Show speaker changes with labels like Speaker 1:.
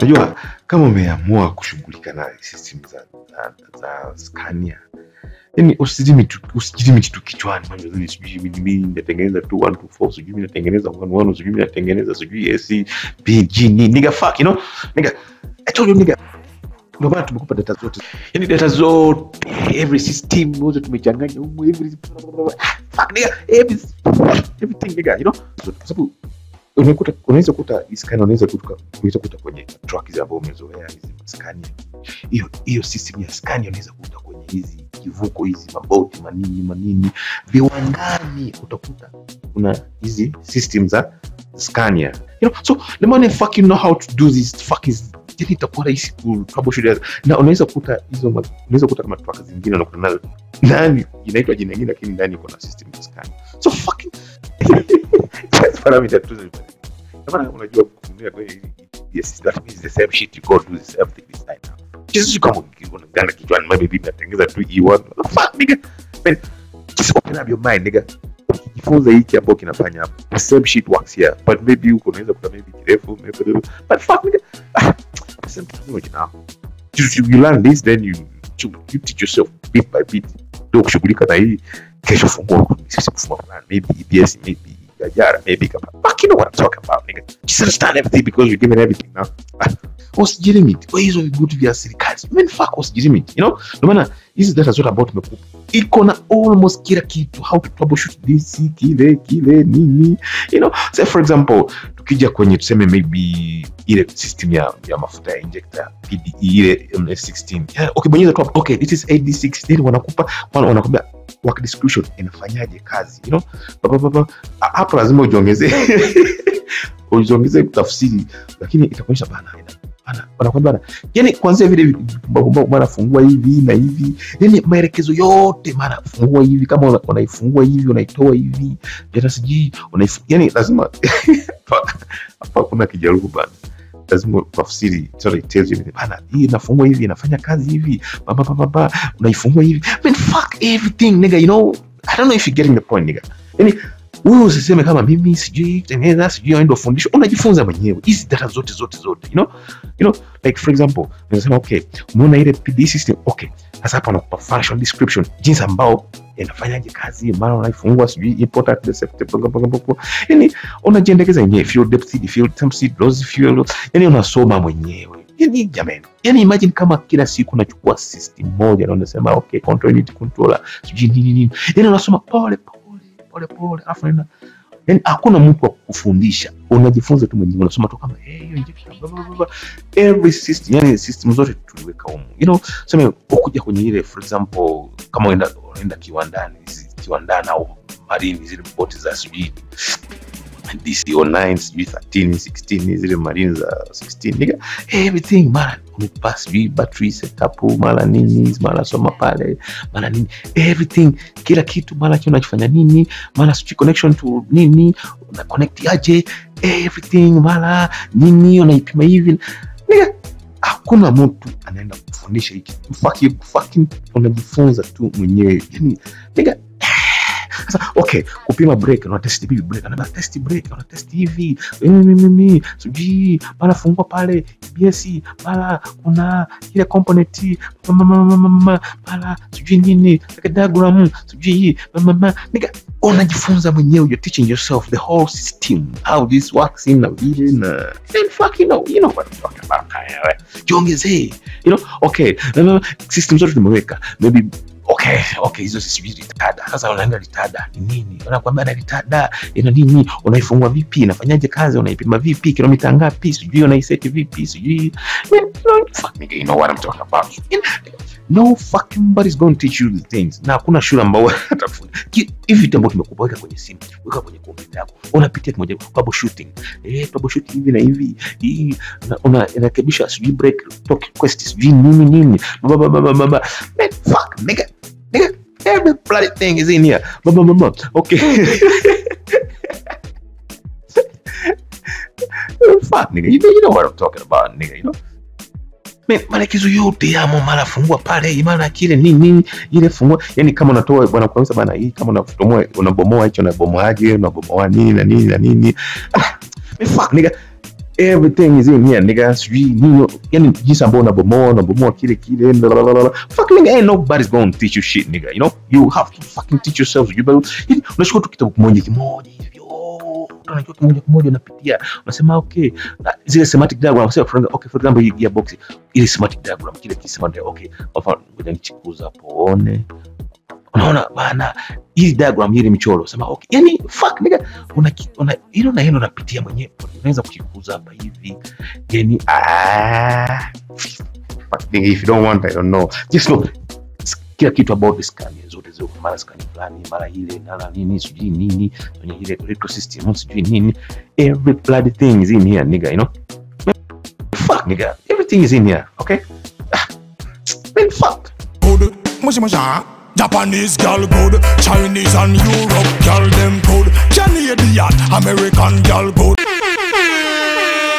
Speaker 1: Unajua kama umeamua kushughulika na system za Scania, yani usijimi tu kichwani mambo sijui mimi natengeneza 2 1 2 4 sijui mimi natengeneza 1 1 sijui mimi natengeneza sijui AC BG nigga fuck you know nigga I told you nigga ndio maana tumekupa data zote, yani data zote every system zote tumechanganya huko every fuck nigga everything nigga you know, kwa sababu unaweza kuta Scania, unaweza kuta kwenye truck hizo ambazo umezoea hizi Scania, hiyo system ya Scania unaweza kuta kwenye hizi kivuko hizi maboti manini viwandani, utakuta kuna hizi system za Scania you know. So the man fucking know how to do this fucking yani itakuwa rahisi ku troubleshoot, na unaweza kuta hizo unaweza kuta kama truck zingine unakuta nazo ndani inaitwa jina lingine lakini ndani kuna system ya Scania. So fucking that's parameter tu zile. Kama unajua kutumia kwa yes that means the same shit you go do the same thing this time. Just kama unaganda kichwani maybe natengeneza tu E1 fuck nigga man, just open up your mind nigga, jifunze hiki hapo kinafanya hapo, the same shit works here but maybe uko unaweza kuta maybe kirefu maybe but fuck nigga same thing now. You learn this then you teach yourself bit by bit. Ndio kushughulika na hii kesho fungua sisi kufungua maybe EBS maybe Yajara maybe kama fuck you know what I'm talking about nigga, just understand everything because you're given everything now. What's legitimate? Why is it good to be a serikali? Man fuck what's legitimate you know. No maana hizi data zote about tumekupa iko na almost kila kitu, how to troubleshoot this kile nini you know. Say for example tukija kwenye tuseme maybe ile system ya mafuta ya injector PDE ile M16 yeah, okay bonyeza tu okay this is AD6 then wanakuambia work description inafanyaje kazi you know. Hapo lazima ujiongeze kutafsiri, lakini itakuonyesha bana wanakwambia yani kuanzia vile bwana fungua hivi na hivi, yani maelekezo yote mara fungua hivi, kama unaifungua hivi unaitoa hivi jana siji yani lazima hapa kuna kijarubu bana, lazima tafsiri sorry tells you bana hii inafungua hivi inafanya kazi hivi baba unaifungua hivi man fuck everything nigga you know. I don't know if you're getting the point nigga. Yani wewe usiseme kama mimi sijui tengeneza sijui ndio fundisho, unajifunza mwenyewe hizi data zote you know like for example unasema okay umeona ile PD system okay sasa hapa unakupa function description jinsi ambao inafanyaje kazi, maana unaifungua sijui import accept yani unajiendekeza mwenyewe fuel depth fuel temperature dose fuel yani unasoma mwenyewe yani jamani. Yani imagine kama kila siku unachukua system moja na unasema okay control unit controller sijui nini yani unasoma pole afu nenda yani hakuna mtu wa kufundisha, unajifunza tu mwenyewe, unasoma tu kama hiyo injection every system yani system zote tuliweka huko you know. Sema ukija kwenye ile for example kama unaenda kiwandani au marine zile boti za sijui DC09 sijui 13 16 zile marine za 16 nigga everything man umepass battery setup mara nini mara soma pale mara nini everything kila kitu mara unachofanya nini mara switch connection to nini una connect aje everything mara nini unaipima hivi nigga. Hakuna mtu anaenda kufundisha hiki fucking unajifunza tu mwenyewe yani nigga. Sasa okay kupima brake una test bibi brake na test brake una test hivi mimi sijui mara fungua pale EBS mara kuna ile component mara sijui nini like diagram sijui nigga unajifunza mwenyewe, you're teaching yourself the whole system how this works in a vision and fucking you know what I'm talking about jiongezee you know. Okay system zote tumeweka maybe okay hizo sisi retarder sasa unaenda retarder ni nini unakwambia na retarder ina nini unaifungua vipi inafanyaje kazi unaipima vipi kilomita ngapi sijui unaiset vipi sijui fuck nigga you know what I'm talking about. No fucking nobody's going to teach you the things. Na kuna shule ambao atafunda hivi vitu ambavyo tumekupeleka kwenye simu weka kwenye kompyuta yako unapitia moja troubleshooting troubleshooting hivi na hivi hii unarekebisha sijui break talk request sijui nini baba fuck nigga every bloody thing is in here okay fuck nigga you know what I'm talking about nigga you know. Maelekezo yote yamo mara fungua pale maana kile nini ile fungua yani kama unatoa bwana kwanza bana hii kama unafutomoa unabomoa hicho unabomoaje unabomoa nini na nini fuck nigga Everything is in here, nigga. Sijui nini, yani jinsi ambao unabomoa kile fuck nigga, ain't nobody's going to teach you shit, nigga. You know, you have to fucking teach yourself. Unachukua tu kitabu kimoja hivyo, unachukua kimoja unapitia, unasema okay, zile schematic diagram, unasema okay, for example hii gearbox, ile schematic diagram, kile schematic, okay, ngoja nichikuza hapo one. Unaona bana, hii diagram hii michoro, sema okay, yani fuck nigga, unapitia mwenyewe, unaweza kuchikuza hapa hivi, yani fuck nigga, if you don't want, I don't know, just know kila kitu about the scan zote mara scan fulani, mara ile na nini sijui nini kwenye ile ecosystem sijui nini, every bloody thing is in here, nigga, you know. Fuck nigga, everything is in here, okay? Man, fuck.
Speaker 2: Japanese girl good, Chinese and Europe girl them good, Canadian, American girl good.